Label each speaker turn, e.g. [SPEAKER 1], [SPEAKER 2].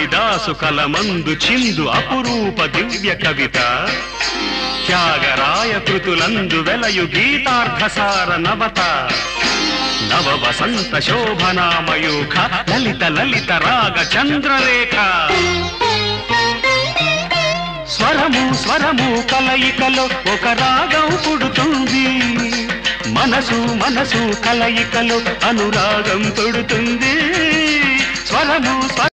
[SPEAKER 1] కాళిదాసు కలమందు చిందు అపురూప దివ్య కవిత త్యాగరాయ కృతులందు వెలయు గీతార్థసార నవత నవ వసంత శోభనామయూఖ లలిత లలిత రాగ చంద్రరేఖ స్వరము స్వరము కలయికలో ఒక రాగం పుడుతుంది మనసు మనసు కలయికలో అనురాగం పుడుతుంది స్వరము